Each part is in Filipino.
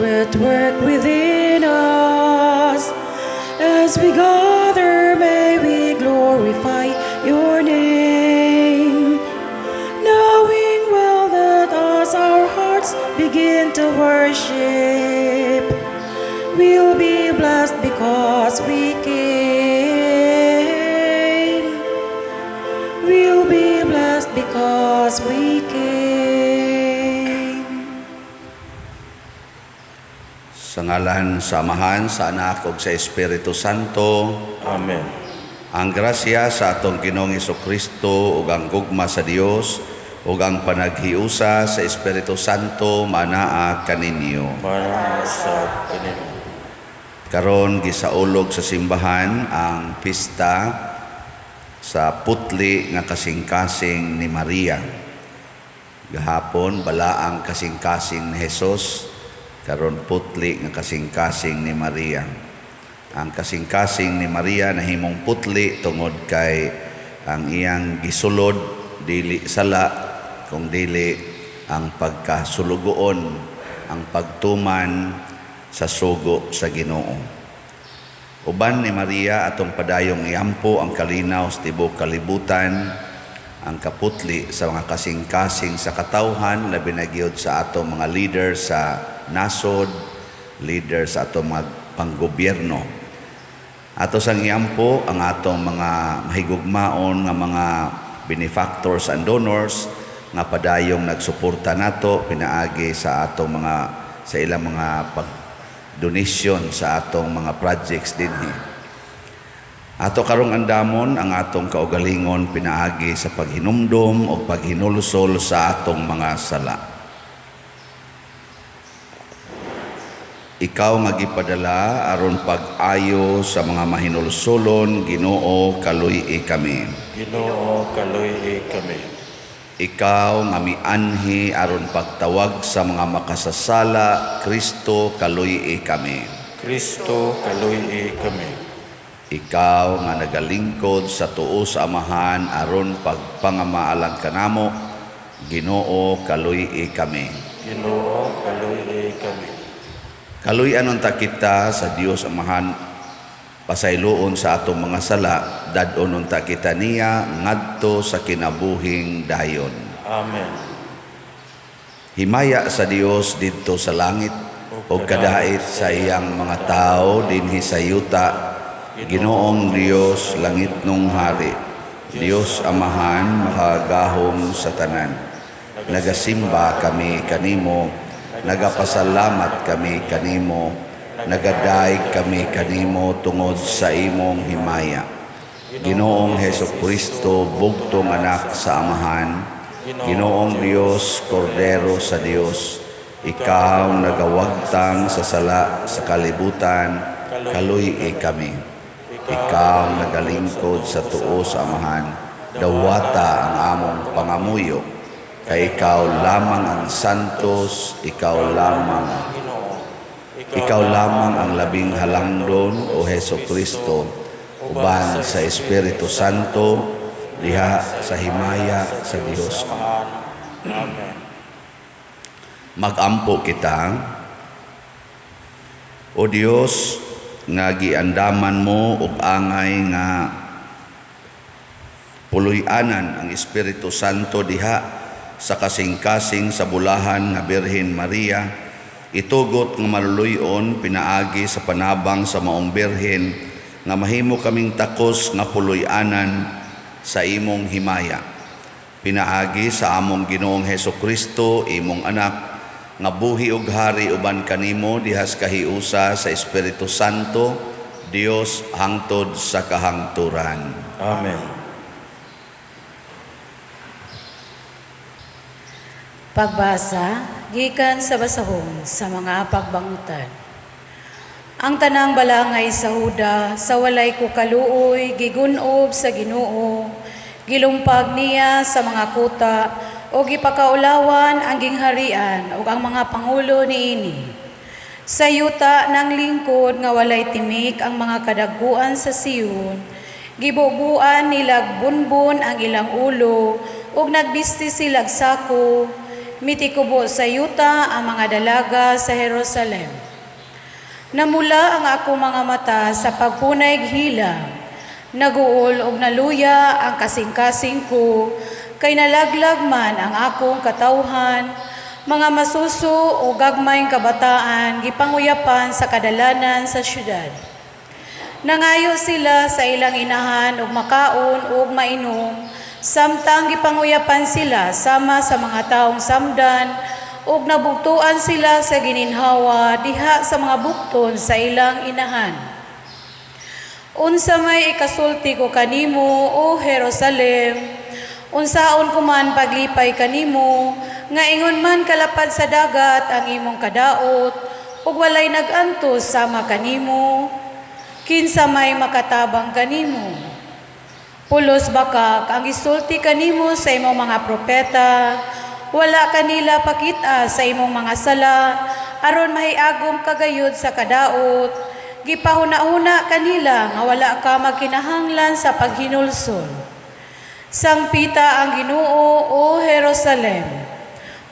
Spirit work within us. As we gather, may we glorify your name, knowing well that as our hearts begin to worship, we'll be blessed because we came. We'll be blessed because we came. Sa ngalan sa Amahan, sa Anak, ug sa Espiritu Santo. Amen. Ang grasya sa atong Ginoong Hesukristo ug ang gugma sa Dios ug ang panaghiusa sa Espiritu Santo manaa kaninyo. Para sa kanino. Karon gisaulog sa simbahan ang pista sa putli nga kasing-kasing ni Maria. Gahapon balaang kasing-kasing ni Hesus, karon putli nga kasing-kasing ni Maria. Ang kasing-kasing ni Maria nahimong putli tungod kay ang iyang gisulod dili sala kung dili ang pagkasulugoon, ang pagtuman sa sugo sa Ginoo. Uban ni Maria atong padayong iampo ang kalinaw sa tibuok kalibutan, ang kaputli sa mga kasing-kasing sa katawhan, labi na gyud sa atong mga leader sa nasod, leader sa atong mga panggobyerno. Ato sang iampo ang atong mga mahigugmaon nga mga benefactors and donors nga padayong nagsuporta nato pinaagi sa atong mga sa ilang mga donation sa atong mga projects dinhi. Ato karong andamon ang atong kaugalingon pinaagi sa paghinumdom o paghinulusol sa atong mga sala. Ikaw nga gipadala aron pag-ayo sa mga mahinulusolon, Ginoo kaluy kami. Ginoo kaluy kami. Ikaw nga mianhi aron pagtawag sa mga makasasala, Kristo kaluy kami. Kristo kaluy kami. Ikaw nga nagalingkod sa tuo sa Amahan aron pagpangamaalang kanamo, Ginoo kaluy kami. Ginoo kaluy kami. Kaluy-an unta kita sa Dios Amahan, pasayloon sa atong mga sala, dadon unta kita niya ngadto sa kinabuhing dayon. Amen. Himaya sa Dios didto sa langit o kadait sa iyang mga tao dinhi sa yuta, Ginoong Dios langit nung hari, Dios Amahan makagahom sa tanan. Nagasimba kami kanimo, nagapasalamat kami kanimo, nagadaig kami kanimo tungod sa imong himaya. Ginoong Hesukristo, bugtong anak sa Amahan, Ginoong Dios, Kordero sa Dios, ikaw nagawagtang sa sala sa kalibutan, kaluy kami. Ikaw nagalingkod sa tuo sa Amahan, dawata ang among pangamuyo, kay ikaw lamang ang santos, ikaw lamang ang labing halangdon o Hesukristo, uban sa Espiritu Santo, diha sa himaya sa Dios. Amen. Magampo kita, o Dios, nga giandaman mo ug angay nga puloy-anan ang Espiritu Santo diha sa kasing-kasing sa bulahan nga Birhen Maria, itugot nga maluluyon pinaagi sa panabang sa maong Birhen nga mahimo kaming takos nga puloy-anan sa imong himaya. Pinaagi sa among Ginoong Hesukristo, imong anak, nga buhi ug hari uban kanimo dihas kahiusa sa Espiritu Santo, Dios hangtod sa kahangturan. Amen. Pagbasa, gikan sa basahon sa mga pagbangutan. Ang tanang balangay sa Huda, sa walay kukaluoy, gigunob sa Ginoo, gilumpag niya sa mga kuta, o gipakaulawan ang gingharian o ang mga pangulo niini. Sa yuta ng lingkod nga walay timik ang mga kadaguan sa Siyon, gibubuan nilag bunbun ang ilang ulo, ug nagbisti silag sako, mitikubo sa yuta ang mga dalaga sa Jerusalem. Namula ang akong mga mata sa pagpunay hila, naguol og naluya ang kasing-kasing ko, kay nalaglag man ang akong katawhan, mga masuso o gagmayng kabataan, gipanguyapan sa kadalanan sa syudad. Nangayo sila sa ilang inahan og makaon og mainom, samtang gipanguyapan sila sama sa mga taong samdan, ug nabugtuan sila sa gininhawa diha sa mga bukton sa ilang inahan. Unsa may ikasulti ko kanimo, O Jerusalem, unsaon ko man paglipay kanimo, nga ingon man kalapad sa dagat ang imong kadaot, ug walay nagantos sama kanimo, kinsa may makatabang kanimo. Pulos bakak ang isulti kanimo sa imong mga propeta, wala kanila pakita sa imong mga sala, aron mahiagom kagayod sa kadaot, gipahuna-huna kanila nga wala ka magkinahanglan sa paghinulsol. Sangpita ang Ginoo, O Jerusalem,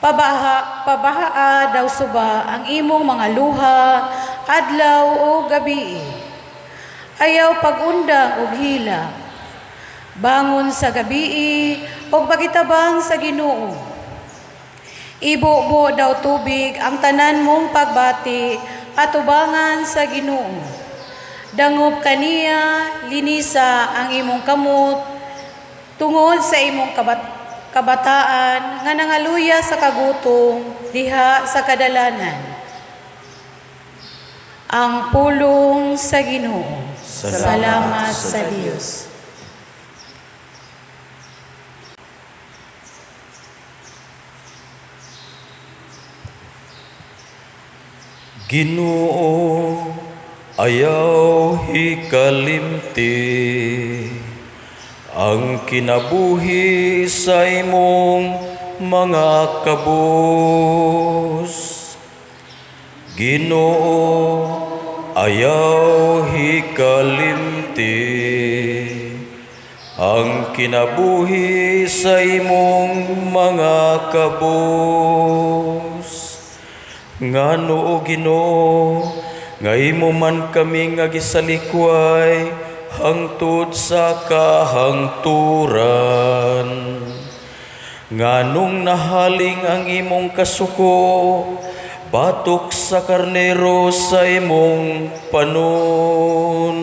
pabahaa daw suba ang imong mga luha, adlaw o gabi. Ayaw pagundang og hila, bangon sa gabi o pagitabang sa Ginoo. Ibubo daw tubig ang tanan mong pagbati at ubangan sa Ginoo. Dangob kaniya, linisa ang imong kamot, tungod sa imong kabataan nga nangaluya sa kagutom diha sa kadalanan. Ang pulong sa Ginoo. Salamat sa Diyos. Ginoo, ayaw hikalimti ang kinabuhi sa imong mga kabus. Ginoo, ayaw hikalimti ang kinabuhi sa imong mga kabus. Ngano o Ginoo, nga imo man kami nga gisalikway hangtod sa kahangturan. Nganong nahaling ang imong kasuko, batok sa karnero sa imong panon.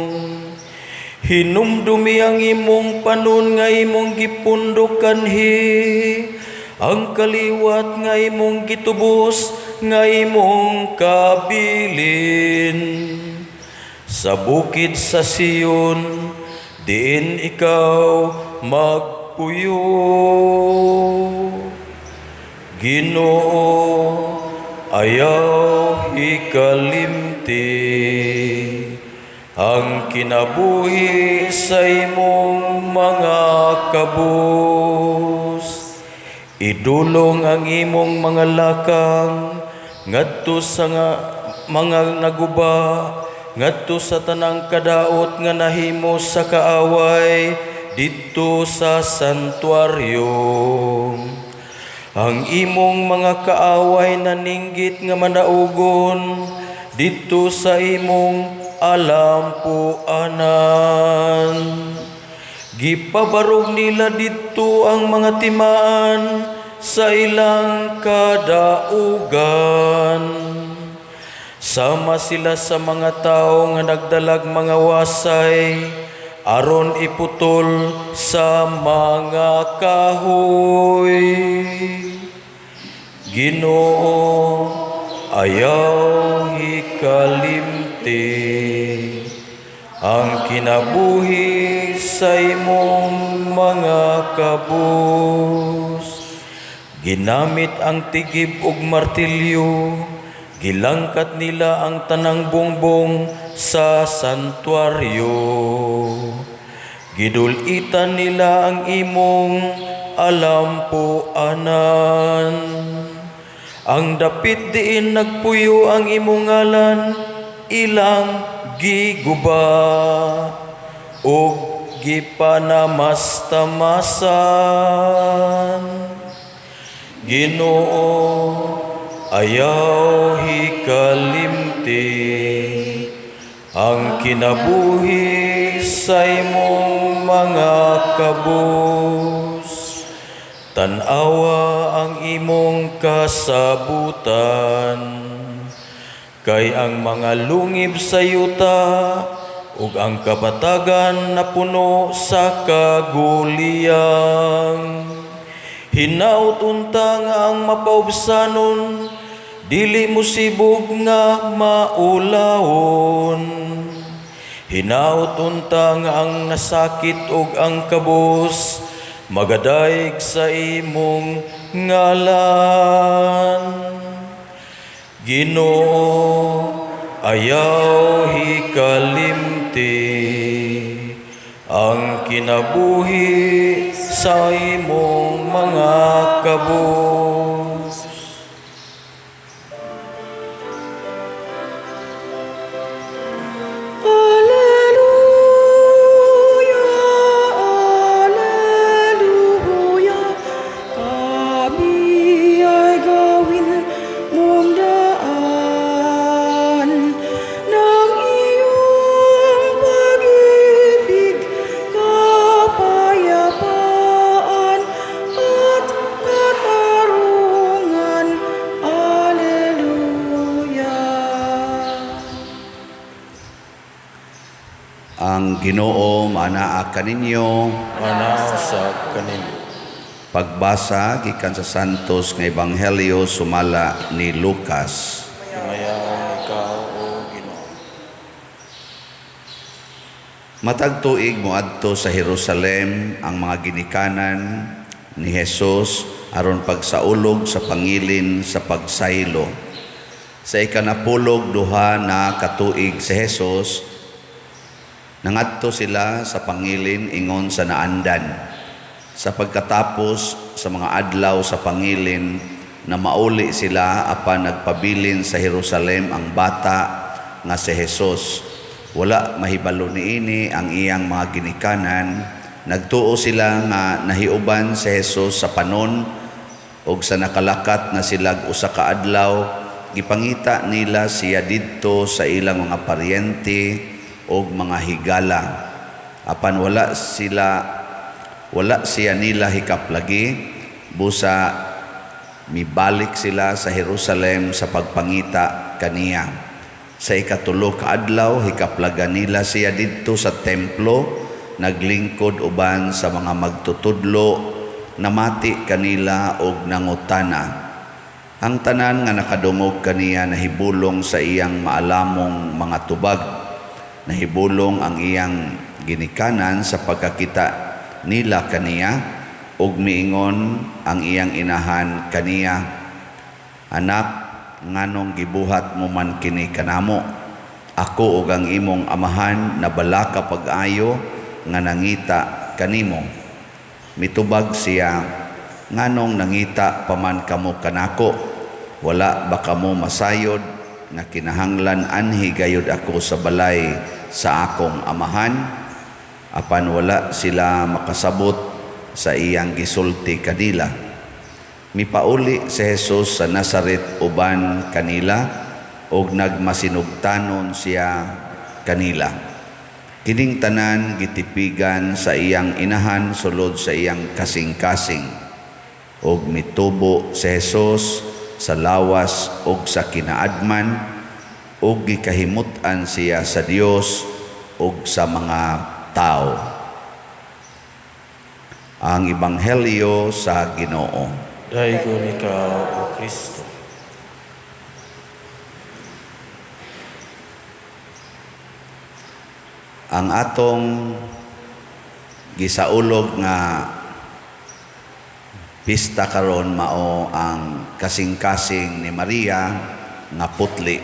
Hinumdumi ang imong panon nga imong gipundok kanhi, ang kaliwat nga imong gitubos nga imong kabilin. Sa bukid sa Sion, diin ikaw magpuyo. Ginoo, ayaw hikalimti ang kinabuhi sa imong mga kabus. Idulong ang imong mga lakang ngadto sa mga naguba, ngadto sa tanang kadaot nga nahimo sa kaaway didto sa santuaryo. Ang imong mga kaaway naninggit nga manaugon didto sa imong alampuanan. Gipabarog nila didto ang mga timaan sa ilang kadaugan. Sama sila sa mga tao nga nagdalag mga wasay, aron iputol sa mga kahoy. Ginoo, ayaw hikalimti ang kinabuhi sa imong mga kabus. Ginamit ang tigib ug martilyo, gilangkat nila ang tanang bongbong sa santuaryo. Gidulitan nila ang imong alampuanan. Ang dapit diin nagpuyo ang imong ngalan, ilang giguba ug gipanamastamasan. Ginoo, ayaw hikalimti ang kinabuhi sa imong mga kabus. Tanawa ang imong kasabutan, kay ang mga lungib sa yuta ug ang kapatagan na puno sa kaguliyang. Hinaut unta nga ang mapaubsanon, dili mo sibog nga maulawon. Hinaut unta nga ang nasakit ug ang kabus, magadayeg sa imong ngalan. Ginoo, ayaw hikalimti ang kinabuhi sa imong mga kabus. Alleluia, alleluia, kami ay gawin mong daan ng iyong pag-ibig, kapayapaan at katarungan. Alleluia. Ang Ginoo manaa kaninyo. Manaw sa kaninyo. Pagbasa gikan sa Santos nga Ebanghelyo sumala ni Lucas. Himayaw ikaw, O Ginoo. Matag tuig moadto sa Jerusalem ang mga ginikanan ni Jesus aron pagsaulog sa pangilin sa pagsaylo. Sa ikanapulog duha na katuig si Jesus, nangadto sila sa pangilin ingon sa naandan. Sa pagkatapos sa mga adlaw sa pangilin na mauli sila apan nagpabilin sa Jerusalem ang bata nga si Jesus. Wala mahibalo niini ang iyang mga ginikanan. Nagtuo sila nga nahiuban si Jesus sa panon ug sa nakalakat na silag usa ka adlaw, gipangita nila siya didto sa ilang mga paryente og mga higala. Apan wala siya nila hikaplagi, busa mibalik sila sa Jerusalem sa pagpangita kaniya. Sa ikatulo ka adlaw hikaplagan nila siya didto sa templo, naglingkod uban sa mga magtutudlo, namati kanila og nangutana. Ang tanan nga nakadungog kaniya nahibulong sa iyang maalamong mga tubag. Nahibulong ang iyang ginikanan sa pagkakita nila kaniya ug miingon ang iyang inahan kaniya, "Anak, nganong gibuhat mo man kini kanamo? Ako ug ang imong amahan na balaka pag-ayo nga nangita kanimo." Mitubag siya, "Nganong nangita paman kamo kanako? Wala ba kamo masayod nga kinahanglan anhi gayud ako sa balay sa akong amahan?" Apan wala sila makasabot sa iyang gisulti kanila. Mipauli si Jesus sa Nazaret uban kanila ug nagmasinugtanon siya kanila. Kining tanan gitipigan sa iyang inahan sulod sa iyang kasing-kasing. Ug mitubo si Jesus sa lawas ug sa kinaadman ug gikahimut-an siya sa Dios ug sa mga tao. Ang Ebanghelyo sa Ginoo. Daygon ikaw, O Kristo. Ang atong gisaulog nga pista karon mao ang kasing-kasing ni Maria nga putli.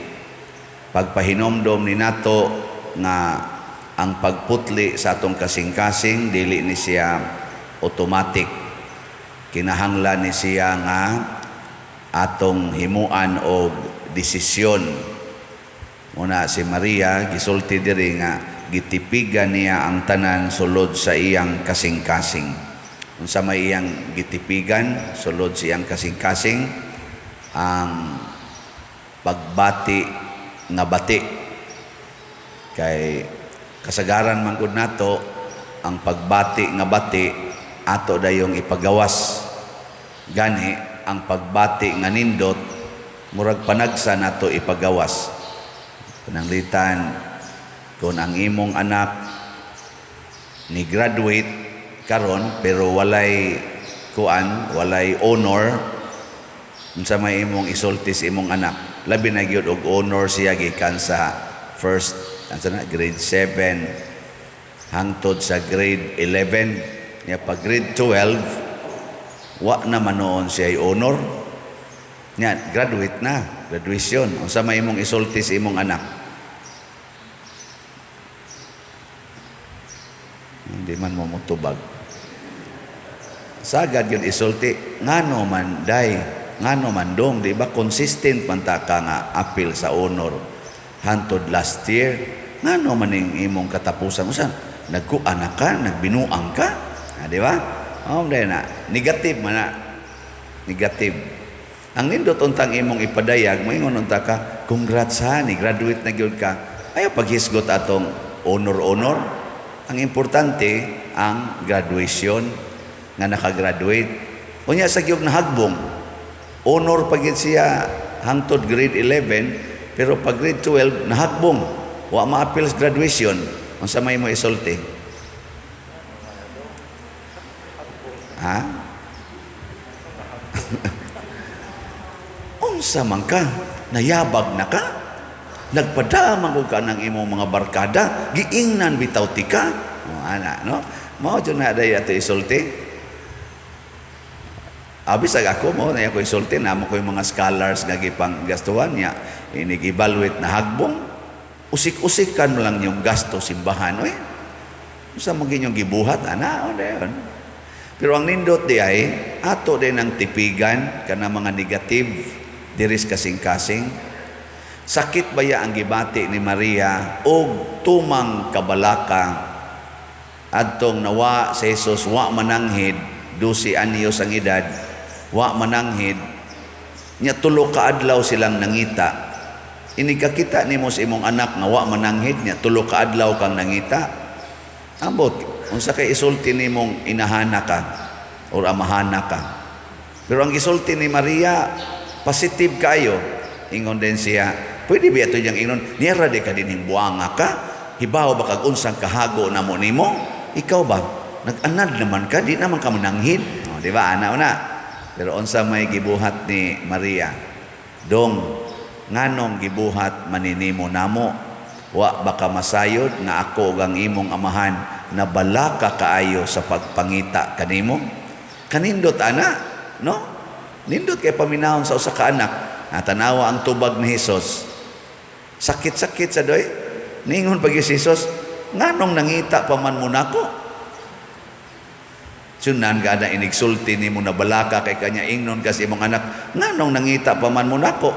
Pagpahinomdom ni nato nga ang pagputli sa atong kasing-kasing dili ni siya automatic. Kinahanglan ni siya nga atong himuan og desisyon. Muna si Maria gisulti diri nga gitipigan niya ang tanan sulod sa iyang kasing-kasing. unsa may iyang gitipigan sulod siyang kasing-kasing ang pagbati nga bati. Kay kasagaran man gud nato ang pagbati nga bati ato dayong ipagawas. Gani ang pagbati nga nindot murag panagsa nato ipagawas. Pananglitan kung ang imong anak ni graduate karon pero walay kuan, walay honor, unsa may imong isulti sa imong anak, labi na gyud og honor siya gikan sa first grade 7 hangtod sa grade 11 nya pag grade 12 wa na manoon siya honor nya graduate na, graduation. Unsa may imong isulti sa imong anak? Hindi man mo mutubag. Sagad yun isulti, ngano man day, ngano man dong, di ba consistent man ta ka nga appeal sa honor hantod last year, ngano man ning imong katapusan usan, nagkuanak ka, nagbinuang ka, di ba? Dahil na, negative man na, negative. Ang nindot untang imong ipadayag, moingon unta ka, congrats ha, ni graduate na gyud ka, ayaw paghisgot atong honor-honor. Ang importante ang graduation nga nakagraduate. Unya sa gyud na hagbong honor pagid siya hangtod grade 11 pero pag grade 12 nahagbong wa ma-appeal sa graduation. Unsa may mo isulti? Ha? Unsa man ka? Nayabag na ka? Nagpadamang ko ka ng imong mga barkada, giingnan bitaw tika. Ana, no? Mao jud na day ato isulti. Abis ako mo na ako isulti na mo ko yung mga scholars nga gipang gastuhan niya, inig-evaluate na hagbong, usik-usikan mo lang yung gasto simbahan, oy. Usa mo ginyong gibuhat ana, on. Pero ang nindot di ay ato din ang tipigan kana mga negative diris kasing-kasing. Sakit baya ang gibati ni Maria og tumang kabalaka adtong nawa sa Jesus wa mananghid 12 anyos ang edad, wa mananghid nya tulo ka adlaw silang nangita. Inikakita nimo sa imong anak nga wa mananghid nya tulo ka adlaw kang nangita. Ambot unsa kay isulti nimong inahana ka or amahana ka. Pero ang isulti ni Maria positive kayo. Ingon din siya, pwede ba ito niyang ingon, niyara di ka din himbuanga ka, hibaw ba kag unsang kahago na mo nimo? Ikaw ba? Nag-anad naman ka, di naman ka mananghid. O, di ba, ana-una? Pero unsa may gibuhat ni Maria? Dong, nganong gibuhat maninimo namo? Wa baka masayod nga ako ang imong amahan na balaka kaayo sa pagpangita kanimo? Kanindot, ana? No? Nindot kay paminahon sa usa ka anak. Natanawa ang tubag ni Jesus. Sakit-sakit sa doy. Ningon pag Jesus, nganong nangita pa man mo nako? Sunan ka na inigsulti ni mo na balaka kay kanya ingnon kasi imong anak, nganong nangita pa man mo nako?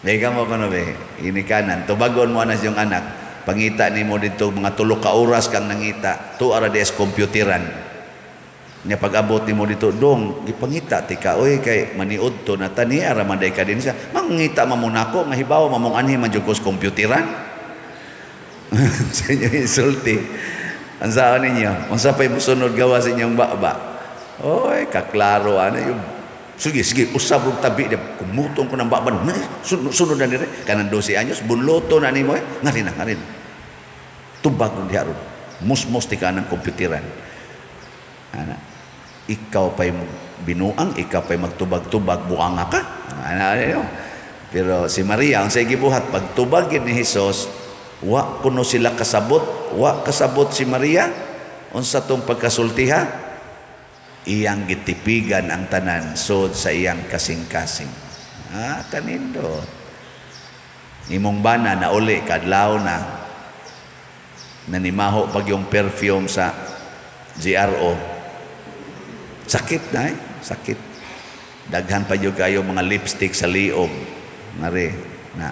Dahil ka mo kano be, ini kanan, tubagon mo na siyong anak, pangita ni mo dito mga 3 ka oras kang nangita, 2 ara des kompyuteran. Nya pag-abot nimo dito dong gipangita tika oy kay maniud to na tani ara manday ka din siya mangita mamunako nga hibaw mamong anhi man jud ko kompyuteran. Sa inyo insulti ang saan ninyo unsa pay mosunod gawa sa inyong baba oy kaklaro ana yung sige usab og tabi kumutong ko ng baba sunod na dire kanang 12 anyos bunloto na nimo ngarin tubag diha ron musmos tika ng kompyuteran ana ikaw pa'y binuang, ikaw pa'y magtubag-tubag, buanga ka. Pero si Maria, ang sa gibuhat, pagtubagin ni Jesus, wa kuno sila kasabot, wa kasabot si Maria, unsa tong pagkasultiha, iyang gitipigan ang tanan, sod sa iyang kasing-kasing. Kanindo. Imong bana na uli, kadlaw na, nanimaho pag yung perfume sa GRO, sakit na sakit. Daghan pa yung kayo mga lipstick sa liog. Mari, na.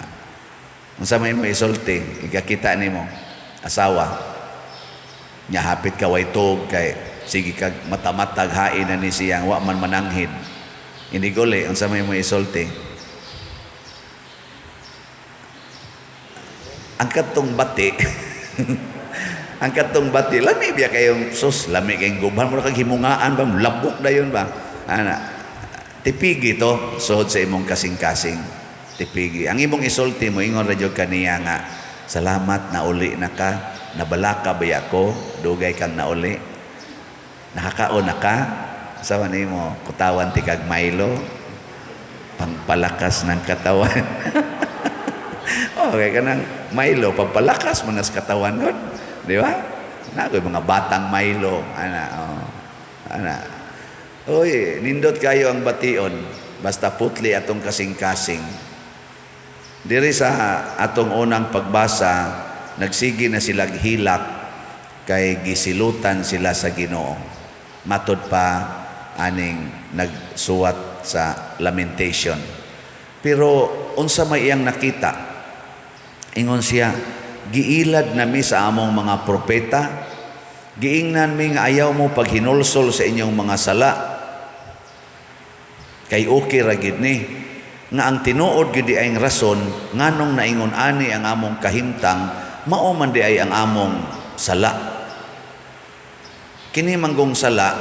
Unsa may mo isulti, ikakita ni mo, asawa. Nya hapit ka way tog kay sige kag matamatag hain na ni siyang wa man mananghid. Hindi guli unsa may mo isulti. Ang katong bati ang katong bati lami biya kayong sus lami kayong guban mo kag himungaan ba labok dayon ba ana tipigi to suhod sa imong kasing-kasing tipigi ang imong isulti mo ingon ra jud kaniya nga salamat na uli na ka nabalaka ba ako dugay kang nauli nakakaon na ka sa nimo kutawan ti kag Milo pangpalakas ng katawan. Okay, kanang Milo, pampalakas mo nas katawan nun. Di ba? Nakoy mga batang Milo. Ana. Uy, nindot kayo ang bation. Basta putli atong kasing-kasing. Diri sa atong unang pagbasa, nagsigi na sila hilak kay gisilutan sila sa Ginoo. Matod pa aning nagsuwat sa lamentation. Pero unsa may iyang nakita? Ingon siya, giilad nami sa among mga propeta, giingnan mi nga ayaw mo paghinulsol sa inyong mga sala. Kay okay ra gid ni nga ang tinuod gid ay rason nganong naingon ani ang among kahimtang mao man di ay ang among sala. Kini manggong sala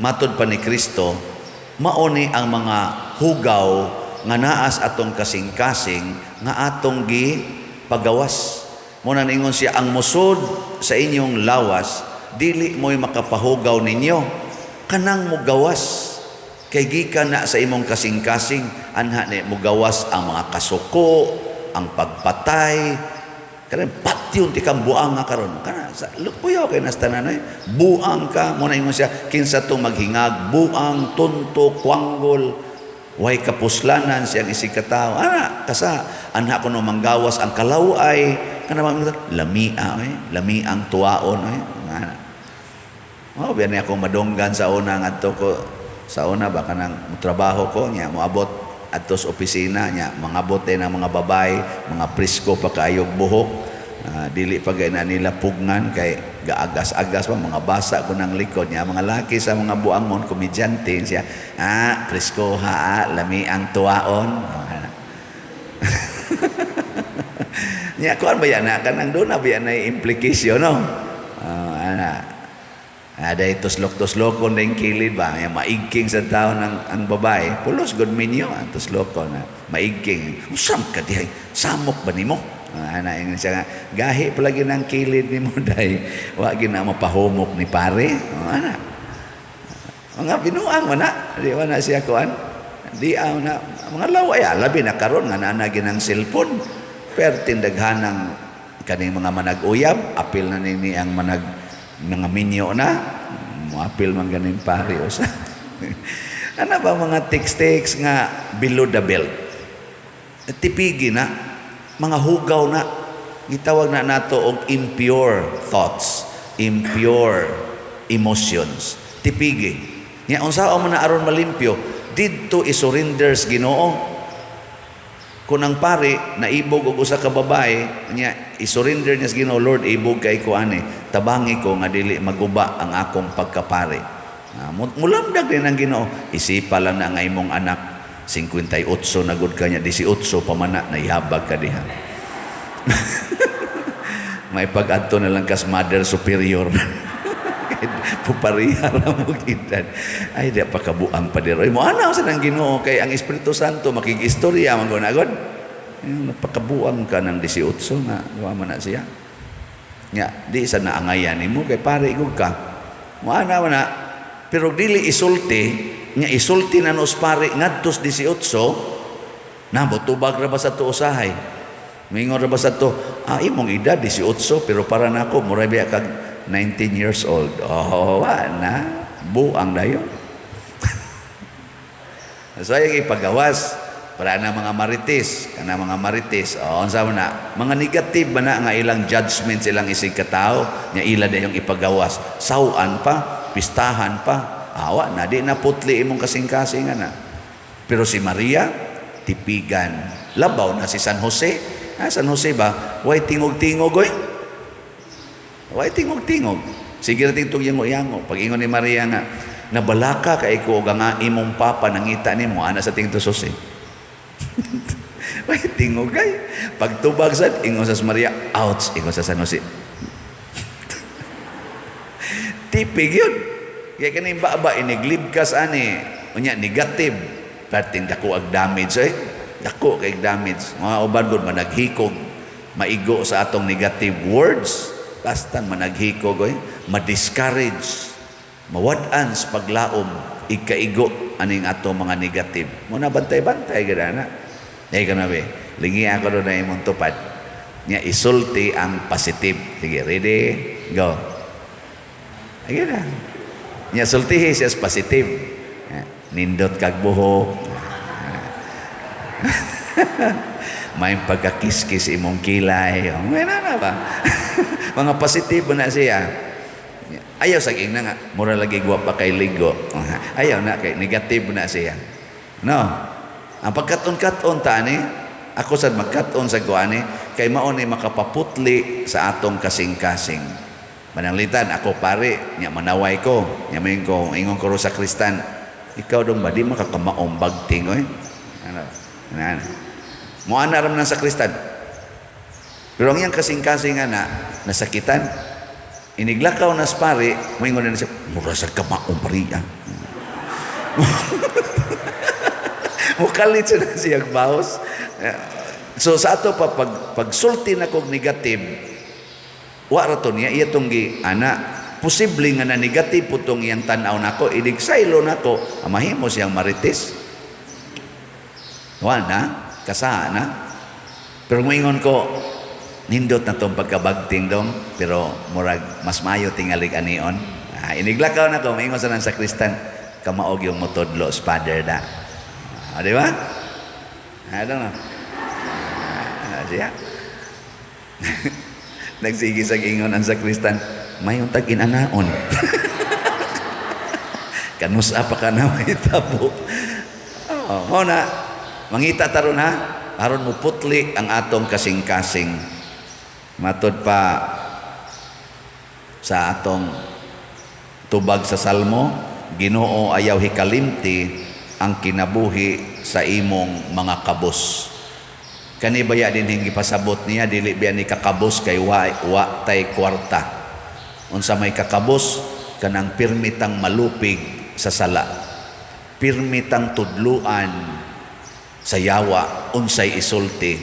matud pa ni Kristo mao ni ang mga hugaw nga naas atong kasing-kasing nga atong gi pagawas. Muna ningon siya, ang musod sa inyong lawas, dili mo'y makapahugaw ninyo. Kanang mugawas. Kay gikan na sa imong kasing-kasing, anha ni mugawas ang mga kasuko, ang pagpatay. Karon patyon ti kang buang nga karon. Kana sa lupuyo kay nas tanan buang ka. Muna ingon siya, kinsa tong maghingag, buang, tunto, kwanggol. Way kapuslanan siyang isikataw. Kasa anha ko no manggawas ang kalaway kanang lamia lamiang tuwaon biya ni ako madonggan sa una ngadto ko sa una ba kanang trabaho ko nya moabot adto sa opisina nya mangabot din ang mga babay mga presko pa kaayog buhok dili pa gay na nila pugngan kay gaagas-agas pa mga basa ko ng likod niya mga laki sa mga buangon komedyante siya presko lami ang tuwaon niya kuan ba yan kanang doon na ba yan ay implication no ada tuslok-tuslokon din kilid ba yung maigking sa tao ng ang babae pulos good minyo ang tuslokon maigking usam ka dihay samok ba nimo ingin siya nga gahi palagi ng kilid ni mo dahi wag na mapahumok ni pare mga binuang mana di na siya kuan di na mga laway labi na karon nga nanagin ang cellphone per tindaghanang kaning mga manag-uyab apil na nini ang mga minyo na apil man ganing pare usa ano ba mga text nga below the belt tipigi na mga hugaw na gitawag na nato og impure thoughts, impure emotions. Tipigi. Nya unsa man na aron malimpyo, didto isurrender sa Ginoo. Kung ang pare naibog og usa ka babae, nya isurrender niya sa Ginoo, Lord, ibog kay ko ani, tabangi ko nga dili maguba ang akong pagkapare. Mulamdag din ang Ginoo, isipa lang na nga imong anak 58 na gud kanya 18 pamana na ihabag ka diha. May pag-adto na lang kas mother superior. Pupariha ra mo gidan. Ay di pa kabuang pa diro. Mo ana sa nang Ginoo kay ang Espiritu Santo makigistorya man gonagod. Napakabuang ka ng 18 na wa man na siya. Nya di sa naangayan nimo kay pare igog ka. Mo ana man na pero dili isulti nya isulti na nos pare ngadtos 18 nabotubag ra ba sa to usahay mingon ra ba sa to imong edad 18 pero para nako mura biya kag 19 years old na buang dayon so yung ipagawas para na mga marites unsa man na mga negative man na nga ilang judgments ilang isig katao nya ila dayong ipagawas sawan pa pistahan pa awa na di na putli imong kasing-kasingan na. Pero si Maria tipigan. Labaw na si San Jose. San Jose ba? Way tingog-tingog oy. Way tingog-tingog. Sige rating itong yango-yango. Pag ingon ni Maria nga, nabalaka ka iko nga imong papa nangita ni mo, ana sa ting to susi. May tingogay. Pagtubag sad, ingon sa Maria, ouch, ingon sa San Jose. Tipig yun. Kaya kaning baba, iniglibkas ani, unya negative. Dating dako ag damage, dako kay damage. Mga uban gud managhikog, maigo sa atong negative words. Basta managhikog, ma-discourage, mawad-an sa paglaom, ikaigo aning atong mga negative. Muna bantay-bantay gada na. Ay ka na be, lingi ako doon na imong tupad. Nya isulti ang positive. Sige, ready? Go. Ay na. Nya sultihi siya sa positive. Nindot kag buhok. May pagkakiskis imong kilay. May na ba? Mga positive na siya. Ayaw sa na nga. Mura lagi guwapa kay ligo. Ayaw na kay negative na siya. No? Ang pagkaton-katon ta ni, ako sad magkaton sa kuani kay mao ni makapaputli sa atong kasing-kasing. Mananglitan ako pare, nya manaway ko, nya mayon ko ingon ko sa Kristan. Ikaw dong ba di makakamaong bagting oy? Ano? Mo ana ram na sa Kristan. Pero ang iyang kasing-kasing na nasakitan, iniglakaw na sa pare, moingon na siya, mura sa kamaong pariya. Mukalit siya na siyang baos. So sa ato pa, pagsulti na kong negative, wala to niya, iya tong ana, posible nga na negative po itong iyang tanaw na ko, idigsaylo na ko, amahimo siyang marites. Wala na, kasaha na. Pero moingon ko, nindot na itong pagkabagting dong, pero murag mas mayo tingalig anion. Iniglakaw na ko, moingon sa nang sakristan, kamaog yung motodlo, spader na. Di ba? I don't know. Siya. Nagsigi sa ingon ang sakristan, may untag inanaon. Kanusa pa ka na may tabo. Oh, na, mangita taron ha, aron mo putli ang atong kasing-kasing. Matod pa sa atong tubag sa Salmo, Ginoo ayaw hikalimti ang kinabuhi sa imong mga kabos. Kani baya din hingi pasabot niya, dili biya ni kakabos kay wa tay kwarta. Unsa may kakabos, kanang pirmitang malupig sa sala. Pirmitang tudluan sa yawa, unsay isulti.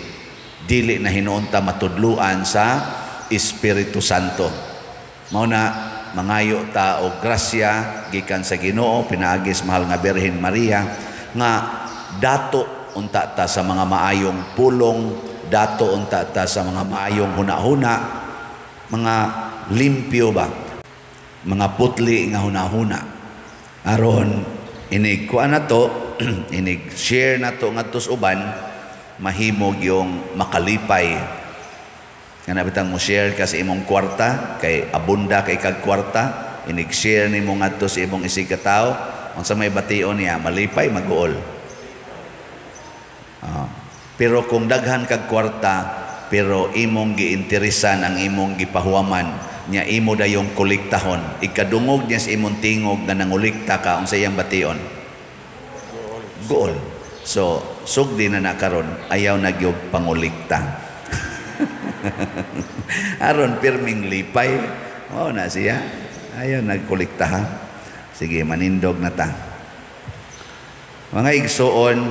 Dili na hinuunta matudluan sa Espiritu Santo. Mao na mangayo ta og grasya gikan sa Ginoo pinaagis mahal nga Birhen Maria nga dato unta ta sa mga maayong pulong, dato unta ta sa mga maayong hunahuna, mga limpyo ba, mga putli nga hunahuna. Aron inig kuan na to, inig share na to ngadto sa uban, mahimog yung makalipay. Nga bitang mo share ka sa imong kwarta, kay abunda kay kag kwarta, inig-share ni mo ngadto sa imong isig ka tao, unsa may bation niya, malipay, mag-uol. Pero kung daghan kag kwarta, pero imong giinteresan ang imong gipahuwaman, nya imo dayong kolektahon, ikadungog niya sa imong tingog nga nangulikta ka, unsa iyang bation? Goal. So, sugdi na karon ayaw nagyog pangulikta. Aron pirming lipay, na siya, ayaw nagkolektahan. Sige, manindog na ta. Mga igsoon,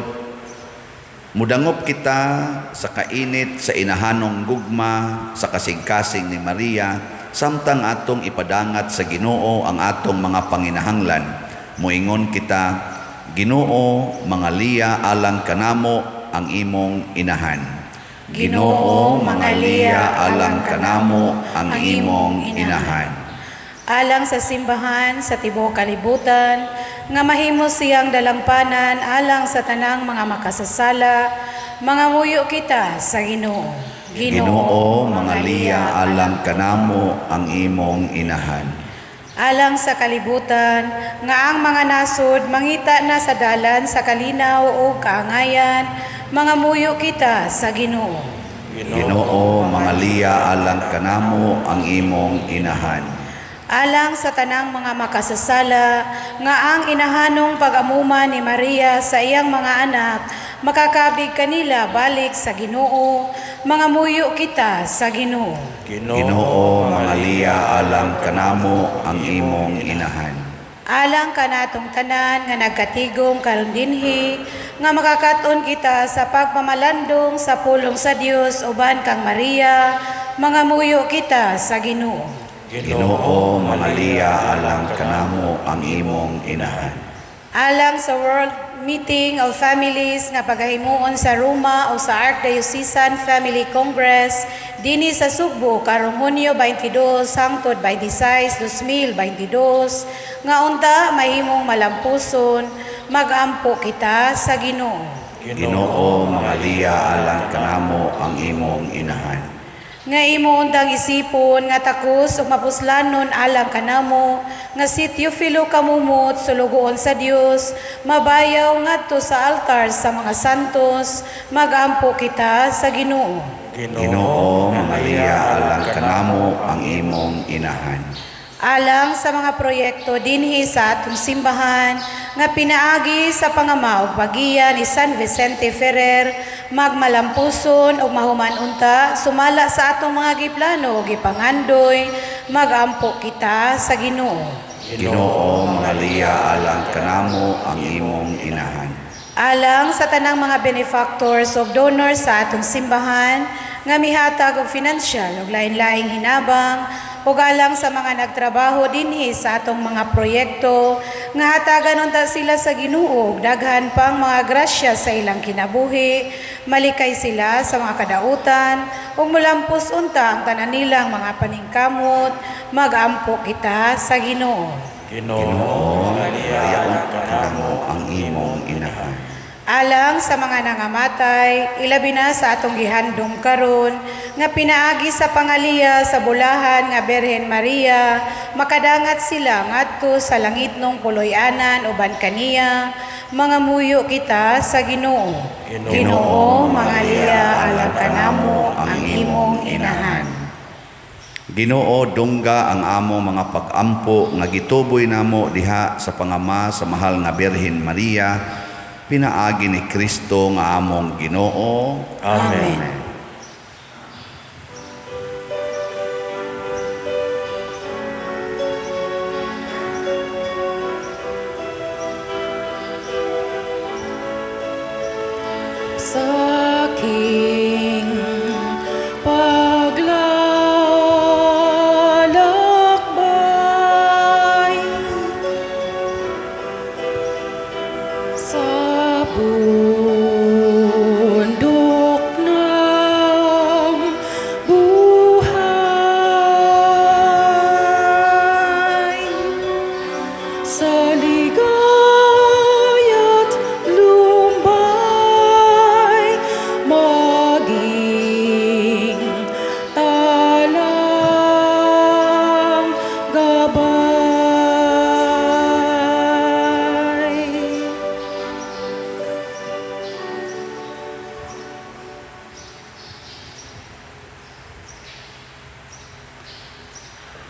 mudangop kita sa kainit, sa inahanong gugma, sa kasing-kasing ni Maria, samtang atong ipadangat sa Ginoo ang atong mga panginahanglan. Muingon kita, Ginoo, mangalia alang kanamo ang imong inahan. Ginoo, mangalia alang kanamo ang imong inahan. Alang sa simbahan sa tibuok kalibutan, nga mahimo siyang dalampanan alang sa tanang mga makasasala, mga muyo kita sa Ginoo. Ginoo, mangalia alang kanamo ang imong inahan. Alang sa kalibutan, nga ang mga nasod mangita na sa dalan sa kalinaw o kaangayan, mga muyo kita sa Ginoo. Ginoo, mangalia alang kanamo ang imong inahan. alang sa tanang mga makasasala, nga ang inahanong pag-amuma ni Maria sa iyang mga anak, makakabig kanila balik sa Ginoo, mga muyo kita sa Ginoo. Ginoo, Maria, alang kanamo ang imong inahan. Alang kanatong tanan nga nagkatigom karon dinhi, nga makakaton kita sa pagpamalandong sa pulong sa Dios uban kang Maria, mga muyo kita sa Ginoo. Ginoo, Maria, alang kanamo ang imong inahan. Alang sa World Meeting of Families nga pagahimuon sa Roma o sa Archdiocesan Family Congress dinhi sa Sugbo karong Hunyo 22 hangtod 26, 2022 nga unta mahimong malampuson, magampo kita sa Ginoo. Ginoo, Maria, alang kanamo ang imong inahan. Nga imo undang isipon nga takos ug mapuslanon alang kanamo nga si Teofilo kamumot sulugoon sa Dios, mabayaw ngadto sa altar sa mga santos, magampo kita sa Ginoo. Ginoo, Maria, alang kanamo ang imong inahan. Alang sa mga proyekto dinhi sa atong simbahan nga pinaagi sa pangamaw pagiya ni San Vicente Ferrer, magmalampuson ug mahuman unta sumala sa atong mga giplano ug gipangandoy, magampo kita sa Ginoo. Ginoo, Maria, alang kanamo ang imong inahan. Alang sa tanang mga benefactors ug donors sa atong simbahan nga mihatag og financial ug lain-laing hinabang, ug alang sa mga nagtrabaho dinhi sa atong mga proyekto nga hatagan unta sila sa Ginoo ug daghan pang mga grasya sa ilang kinabuhi, malikay sila sa mga kadautan ug mulampos unta ang tanan nilang mga paningkamot, magampo kita sa Ginoo. Ginoo, Maria, alang kanamo ang imong inahan. Alang sa mga nangamatay, ilabi na sa atong gihandom karon nga pinaagi sa pangaliya sa bulahan nga Birhen Maria, makadangat sila ngadto sa langitnong puloy-anan uban kaniya, mga muyo kita sa Ginoo. Ginoo, Maria, alang kanamo ang imong inahan. Ginoo, dungga ang amo mga pag-ampo nga gituboy namo diha sa pangama sa mahal nga Birhen Maria, pinaagi ni Kristo nga among Ginoo. Amen. Sa aking paglalakbay sa bundok ng buhay, sa ligaya't lumbay, maging talang gabay.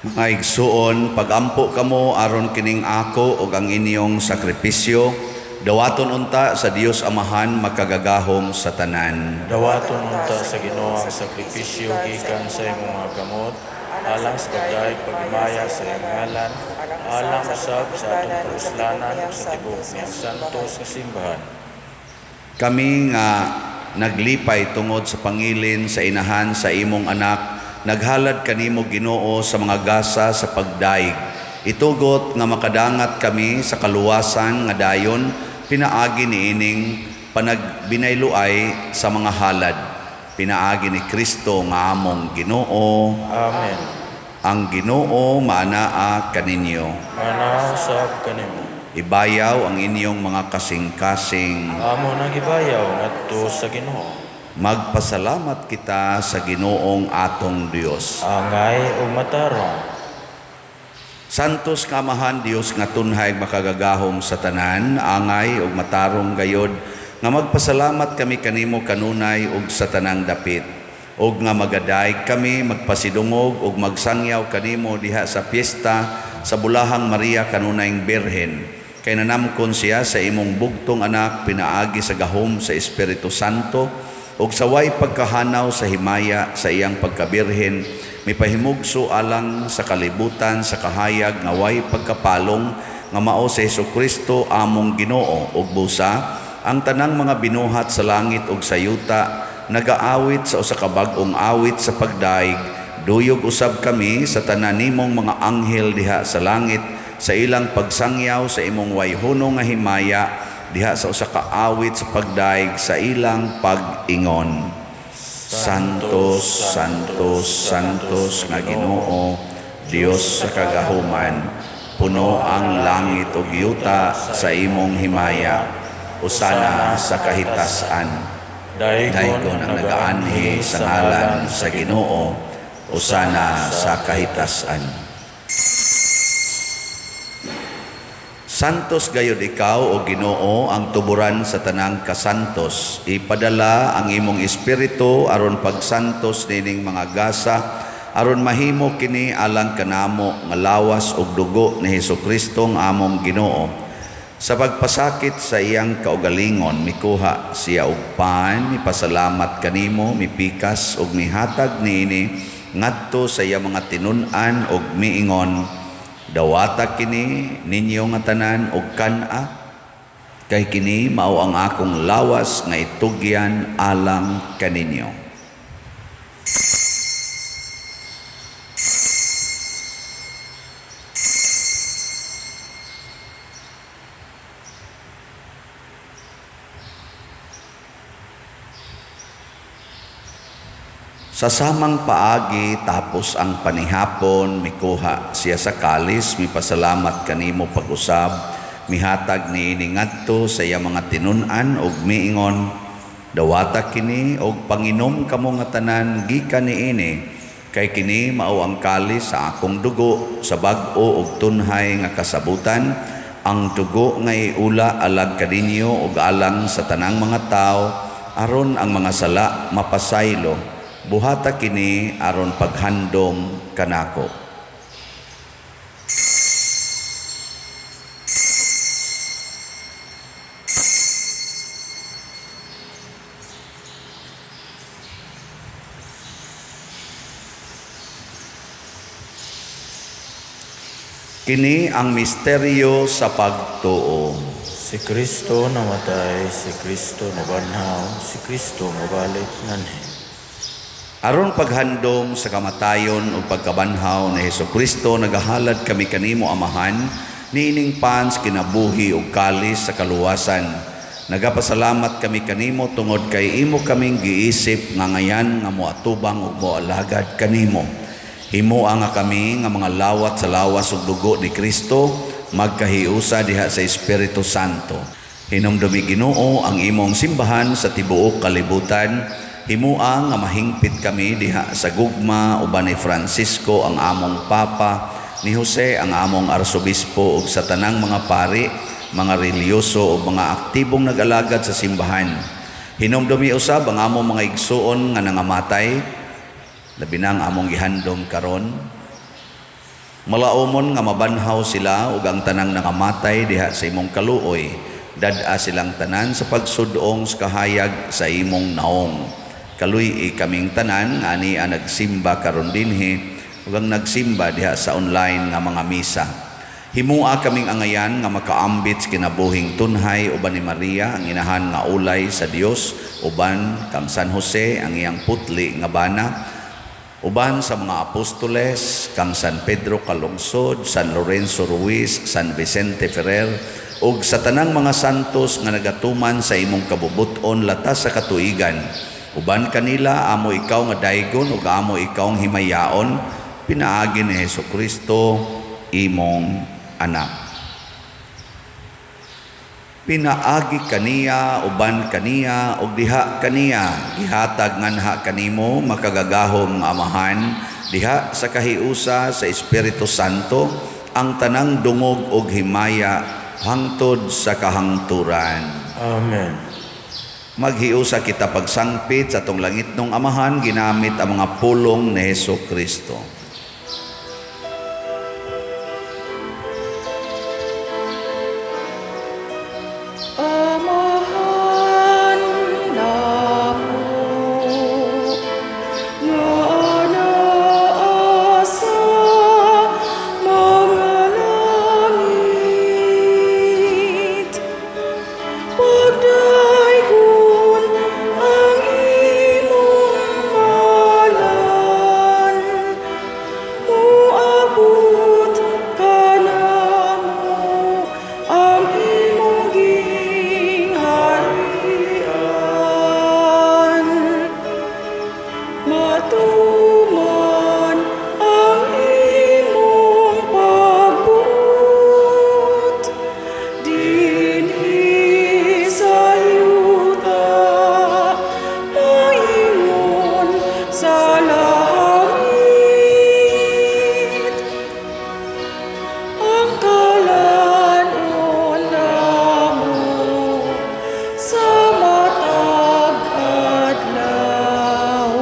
Mga igsuon, pagampo kamo aron kining ako ug ang inyong sakripisyo, dawaton unta sa Dios Amahan makagagahom sa tanan. Dawaton unta sa Ginoo ang sakripisyo gikan sa imong mga kamot, alang sa pagdahig pagimaya sa iyang ngalan, alang usab sa atong kapuslanan ug sa tibuok niyang santos nga simbahan. Kami nga naglipay tungod sa pangilin sa inahan sa imong anak, naghalad kanimo Ginoo sa mga gasa sa pagdaig. Itugot nga makadangat kami sa kaluwasan nga dayon, pinaagi ni ining panagbinayluay sa mga halad. Pinaagi ni Kristo nga among Ginoo. Amen. Ang Ginoo maanaa kaninyo. Manaw usab kanimo. Ibayaw ang inyong mga kasing-kasing. Amo nang ibayaw ngadto sa Ginoo. Magpasalamat kita sa Ginoong atong Dios. Angay o matarong. Santos nga Amahan Dios nga tunhay makagagahom sa tanan, angay ug matarong gayod nga magpasalamat kami kanimo kanunay ug sa tanang dapit. og nga magadayeg kami magpasidungog ug magsangyaw kanimo diha sa piyesta sa bulahang Maria kanunayng Birhen. Kay nanamkon siya sa imong bugtong anak pinaagi sa gahom sa Espiritu Santo ug sa way pagkahanaw sa himaya sa iyang pagkabirhen mipahimugso alang sa kalibutan sa kahayag nga way pagkapalong nga mao si Hesukristo among Ginoo ug busa ang tanang mga binuhat sa langit ug sa yuta nagaawit sa usa ka bag-ong awit sa pagdaig. Duyog usab kami sa tanan nimong mga anghel diha sa langit sa ilang pagsangyaw sa imong wayhunong nga himaya diha sa usa ka awit sa pagdaig sa ilang pag-ingon. Santos, Santos, Santos nga Ginoo, Dios sa kagahuman, puno ang langit ug yuta sa imong himaya. Usana sa kahitasan. Daygon ang nagaanhi sa ngalan sa Ginoo. Usana sa kahitasan. Santos gayud ikaw o Ginoo ang tuburan sa tanang kasantos. Ipadala ang imong espiritu aron pagsantos nining mga gasa aron mahimo kini alang kanamo nga lawas ug dugo ni Hesukristo nga among Ginoo. Sa pagpasakit sa iyang kaugalingon mikuha siya og pan, mipasalamat kanimo, mipikas ug mihatag niini ngadto sa iyang mga tinun-an ug miingon, dawata kini ninyo nga tanan og kan-a, kay kini mao ang akong lawas nga itugyan alang kaninyo. Sa samang paagi tapos ang panihapon mikuha siya sa kalis, mipasalamat kanimo pag-usab, mihatag niini ngadto sa iya mga tinun-an ug miingon, dawata kini og panginom kamo nga tanan gikan niini, kay kini mao ang kalis sa akong dugo sa bag-o ug tunhay nga kasabutan, ang dugo nga iula alag kaninyo ug alang sa tanang mga tao aron ang mga sala mapasaylo. Buhata kini aron paghandom kanako. Kini ang misteryo sa pagtuo. Si Kristo namatay, si Kristo nabanhaw, si Kristo mabalik nganhi. Aron paghandom sa kamatayon o pagkabanhaw ni Hesukristo, nagahalad kami kanimo Amahan, niining pans kinabuhi o kalis sa kaluwasan. Nagapasalamat kami kanimo tungod kay imo kaming giisip nga ngayan nga moatubang ug moalagad kanimo. Himua nga kami nga mga lawat sa lawas ug dugo ni Kristo, magkahiusa diha sa Espiritu Santo. Hinumdumi Ginoo ang imong simbahan sa tibuok kalibutan. Himua nga mahingpit kami diha sa gugma uban ni Francisco ang among Papa, ni Jose ang among Arsobispo ug sa tanang mga pari, mga reliyoso ug mga aktibong nag-alagad sa simbahan. Hinumdumi usab ang among mga igsuon nga nangamatay, labi na ang among gihandom karon. Malaumon nga mabanhaw sila ug ang tanang nangamatay diha sa imong kaluoy, dad-a silang tanan sa pagsudong sa kahayag sa imong naong. Kaluy kaming tanan nga ani ang nagsimba karon dinhi ug ang nagsimba diha sa online nga mga misa. Himua kaming angayan nga makaambit kinabuhing tunhay uban ni Maria ang inahan nga ulay sa Dios, uban kang San Jose ang iyang putli nga bana, uban sa mga apostoles kang San Pedro Calungsod, San Lorenzo Ruiz, San Vicente Ferrer ug sa tanang mga santos nga nagatuman sa imong kabubuton latas sa katuigan. Uban kanila amo ikaw nga daygon ug amo ikaw ang himayaon, pinaagi ni Hesukristo imong anak. Pinaagi kaniya uban kaniya ug diha kaniya gihatag nganha kanimo makagagahom nga Amahan diha sa kahiusa sa Espiritu Santo ang tanang dungog ug himaya hangtod sa kahangturan. Amen. Maghiusa kita pagsangpit sa atong langitnong Amahan ginamit ang mga pulong ni Hesukristo. Amahan namu nga naasa mga langit, pagdayon ang imong ngalan, muabot ka namo ang imong gingharian, matuman ang imong pagbuot dinhi sa yuta, maingon sa langit. Ang kalanon namo sa matag adlaw,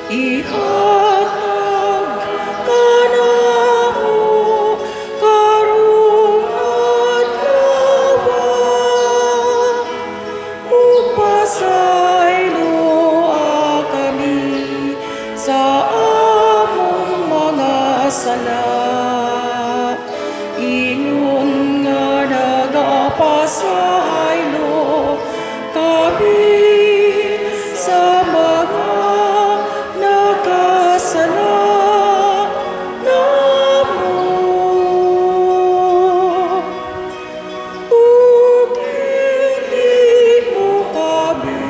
ihatag ka namo karong adlaw, upasayloa kami sa among mga sala. Ingon nga nagapasaylo kami sa mga nakasala namo. Ug dili mo kami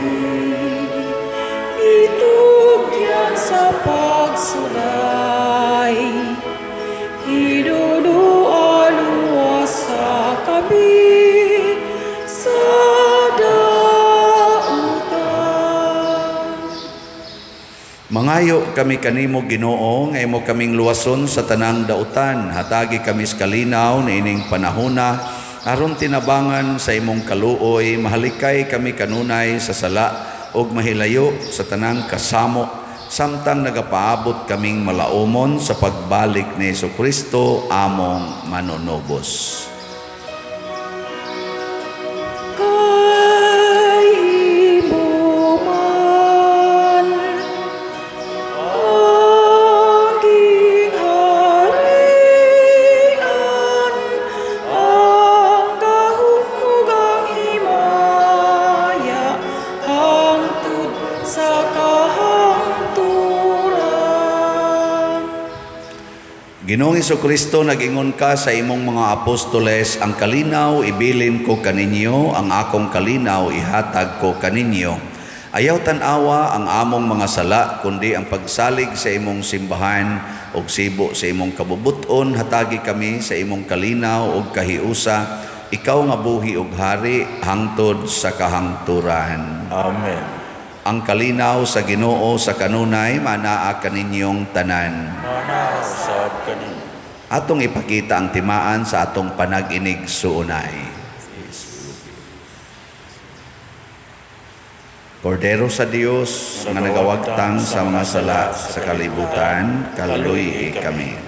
itugyan sa pagsulay, inunualuwasa kami sa dautan. Mangayo kami kanimo Ginoo nga imo kaming luwason sa tanang dautan. Hatagi kami sa kalinaw na ining panahona aron tinabangan sa imong kaluoy. Mahalikay kami kanunay sa sala ug mahilayo sa tanang kasamo, samtang nagapaabot kaming malaumon sa pagbalik ni Hesukristo among manunubos. Kay imo man ang gingharian, ang kahumugang himaya hangtod sa kahangturan. Ginoong Hesukristo, nag-ingon ka sa imong mga apostoles, ang kalinaw ibilin ko kaninyo, ang akong kalinaw ihatag ko kaninyo. Ayaw tanawa ang among mga sala, kundi ang pagsalig sa imong simbahan o sibo sa imong kabubuton. Hatagi kami sa imong kalinaw o kahiusa, ikaw nga buhi ug hari hangtod sa kahangturan. Amen. Ang kalinaw sa Ginoo sa kanunay manaa kaninyong tanan. Mana usab kaninyo. Atong ipakita ang timaan sa atong panag-inig suunay. Kordero sa Dios nga nagawagtang sa mga sala sa kalibutan, kaluy kami.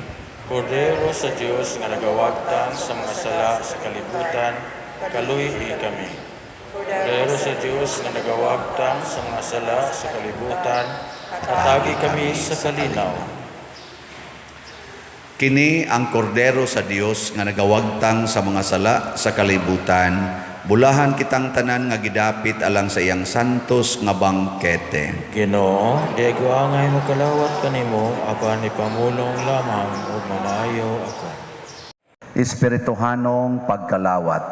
Kordero sa Dios nga nagawagtang sa mga sala sa kalibutan, kaluy kami. Kordero sa Dios nga nagawagtang sa mga sala sa kalibutan, hatagi kami sa kalinaw. Kini ang kordero sa Dios nga nagawagtang sa mga sala sa kalibutan. Bulahan kitang tanan nga gidapit alang sa iyang santos nga bangkete. Ginoo, di ko angay makalawat kanimo, apan ipamulong lamang ug mamayo ako. Espirituhanong pagkalawat.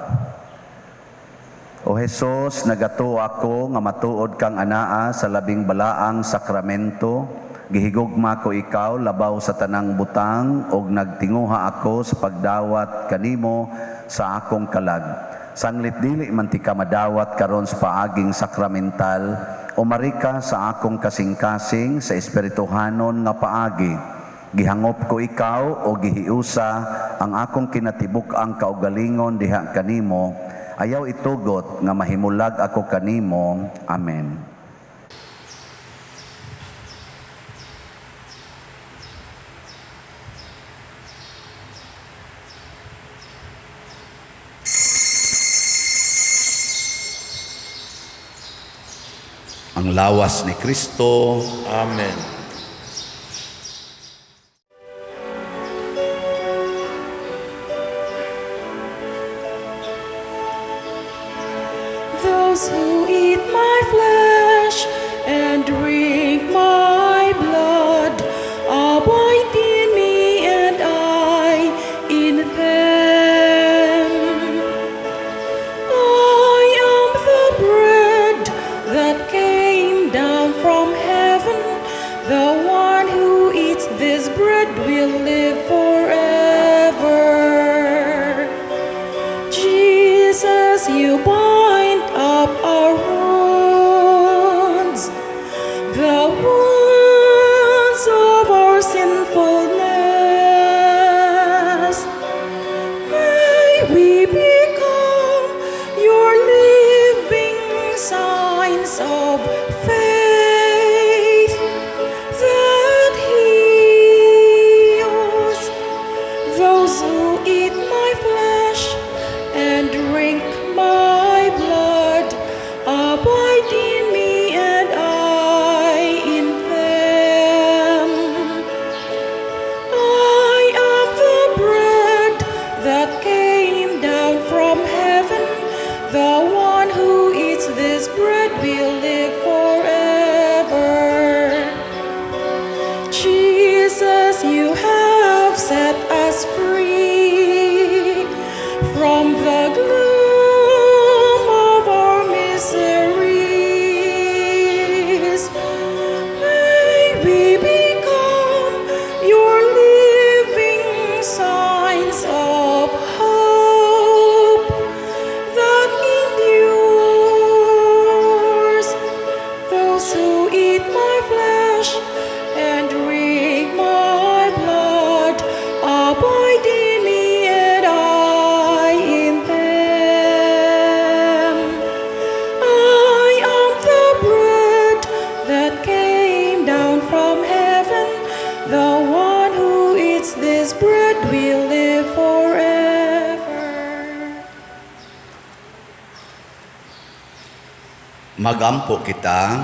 O Jesus, nagato ako nga matuod kang anaa sa labing balaang sakramento. Gihigugma ko ikaw labaw sa tanang butang ug nagtinguha ako sa pagdawat kanimo sa akong kalag. Sanglit dili man ti ka madawat karon sa paaging sakramental, umari ka sa akong kasing-kasing sa espirituhanon nga paagi. Gihangop ko ikaw o gihiusa ang akong kinatibuk-ang kaugalingon diha kanimo, Ayaw itugot nga mahimulag ako kanimo. Amen. Ang lawas ni Kristo. Amen. Those who eat my flesh and drink my blood abide in me and I in them. I am the bread that came down from heaven. The one who eats this bread will live forever. Jesus, you bind up our wounds, the wounds of our sinfulness. May we become your living signs of faith that heals those who eat my flesh and drink my blood. Abide in me and I in them. I am the bread that came down from heaven. The one who eats this bread will live forever. Jesus, you have set us free from the gloom of our miseries. May we become your living signs of hope that endures. Those who eat my flesh and drink my blood abide in me and I in them. I am the bread that came down from heaven. The one who eats this bread will live forever. Magampo kita.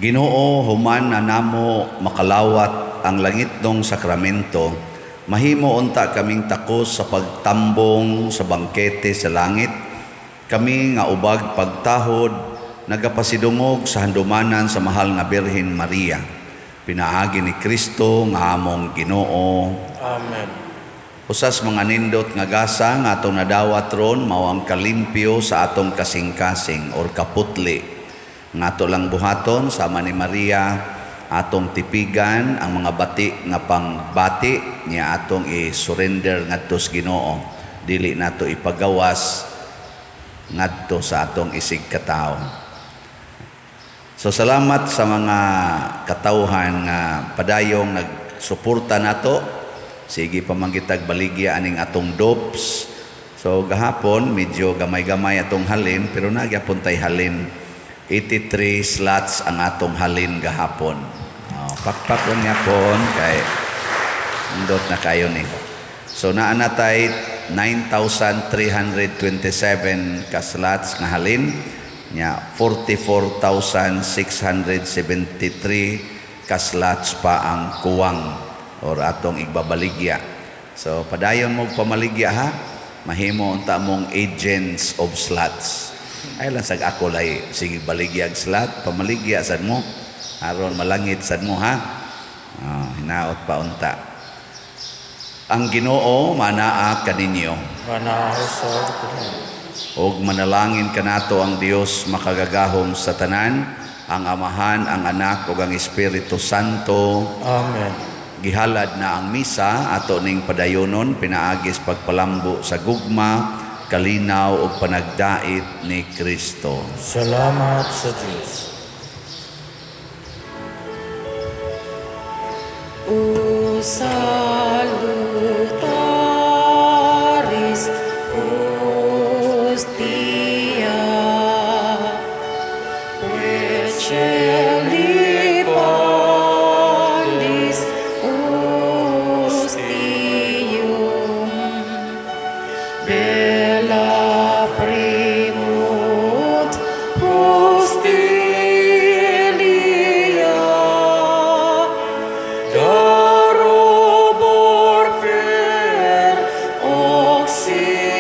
Ginoo, human na namo makalawat ang langit ng sakramento, mahimo unta kaming takos sa pagtambong sa bangkete sa langit. Kami nga ubag pagtahod, nagapasidungog sa handumanan sa mahal nga Birhen Maria. Pinaagi ni Kristo nga among Ginoo. Amen. Usas mga nindot nga gasa nga atong nadawat ron mao ang kalimpyo sa atong kasing-kasing or kaputli. Ngato lang buhaton sama ni Maria atong tipigan ang mga bati nga pangbati niya atong i-surrender ngadto sa Ginoo. Dili nato ipagawas ngadto sa atong isig katao. So salamat sa mga katawhan nga padayong nagsuporta nato. Sige pamanggitag baligya aning atong DOPS. So gahapon medyo gamay-gamay atong halin pero nagyapon tay halin. 83 slots ang atong halin gahapon. Pakpakon niya pon kay indot na kayo ni. So naanatay 9,327 ka slots nga halin nya 44,673 ka slots pa ang kuwang or atong igbabaligya. So padayon mo pamaligya ha. Mahimo unta mong agents of slots. Ay lang sag ako lay sige baligyag slot pamaligya sad mo aron malangit sad mo ha. Hinaot pa unta. Ang Ginoo manaa kaninyo. Manahusog ko. Og manalangin kanato ang Dios makagagahom sa tanan, ang Amahan, ang Anak ug ang Espiritu Santo. Amen. Gihalad na ang misa ato ning padayonon pinaagis pagpalambo sa gugma, kalinaw ug panagdait ni Kristo. Salamat sa Diyos. O salutatorium Celi pandis ustium, bella primut hostilia, darobor per auxilium.